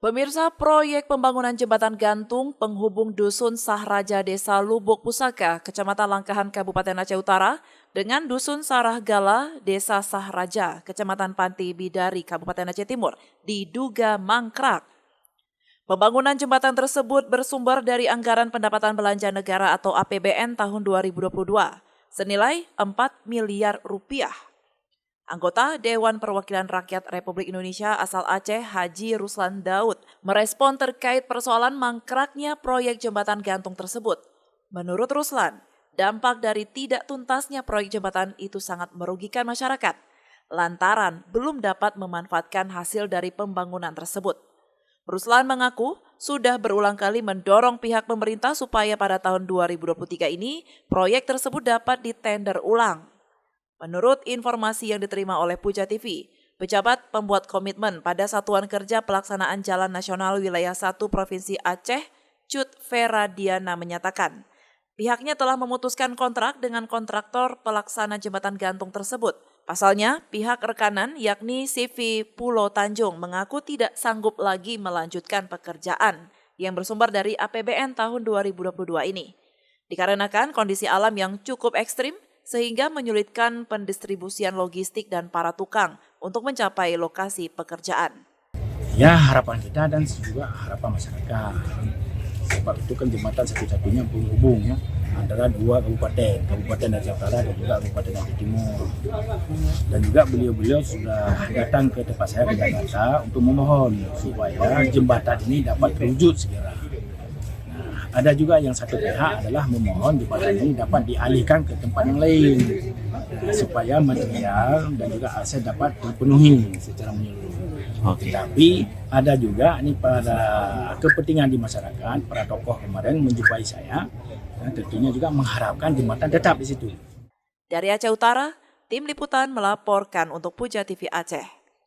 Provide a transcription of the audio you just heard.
Pemirsa, proyek pembangunan jembatan gantung penghubung Dusun Sahraja Desa Lubuk Pusaka, Kecamatan Langkahan, Kabupaten Aceh Utara, dengan Dusun Sarahgala, Desa Sahraja, Kecamatan Panti Bidari, Kabupaten Aceh Timur, diduga mangkrak. Pembangunan jembatan tersebut bersumber dari anggaran pendapatan belanja negara atau APBN tahun 2022, senilai 4 miliar rupiah. Anggota Dewan Perwakilan Rakyat Republik Indonesia asal Aceh, Haji Ruslan Daud, merespon terkait persoalan mangkraknya proyek jembatan gantung tersebut. Menurut Ruslan, dampak dari tidak tuntasnya proyek jembatan itu sangat merugikan masyarakat, lantaran belum dapat memanfaatkan hasil dari pembangunan tersebut. Ruslan mengaku sudah berulang kali mendorong pihak pemerintah supaya pada tahun 2023 ini proyek tersebut dapat ditender ulang. Menurut informasi yang diterima oleh Puja TV, pejabat pembuat komitmen pada Satuan Kerja Pelaksanaan Jalan Nasional Wilayah 1 Provinsi Aceh, Cut Feradiana menyatakan, pihaknya telah memutuskan kontrak dengan kontraktor pelaksana jembatan gantung tersebut. Pasalnya, pihak rekanan yakni CV Pulau Tanjung mengaku tidak sanggup lagi melanjutkan pekerjaan yang bersumber dari APBN tahun 2022 ini. Dikarenakan kondisi alam yang cukup ekstrim, sehingga menyulitkan pendistribusian logistik dan para tukang untuk mencapai lokasi pekerjaan. Ya, harapan kita dan juga harapan masyarakat. Sebab itu kan jembatan satu-satunya penghubung ya, antara dua Kabupaten Aceh Utara dan juga Kabupaten Aceh Timur. Dan juga beliau-beliau sudah datang ke tempat saya di Jakarta untuk memohon supaya jembatan ini dapat terwujud segera. Ada juga yang satu pihak adalah memohon jembatan ini dapat dialihkan ke tempat yang lain supaya material dan juga aset dapat dipenuhi secara menyeluruh. Tapi ada juga ini pada kepentingan di masyarakat, para tokoh kemarin menjumpai saya, dan tentunya juga mengharapkan jembatan tetap di situ. Dari Aceh Utara, tim liputan melaporkan untuk Puja TV Aceh.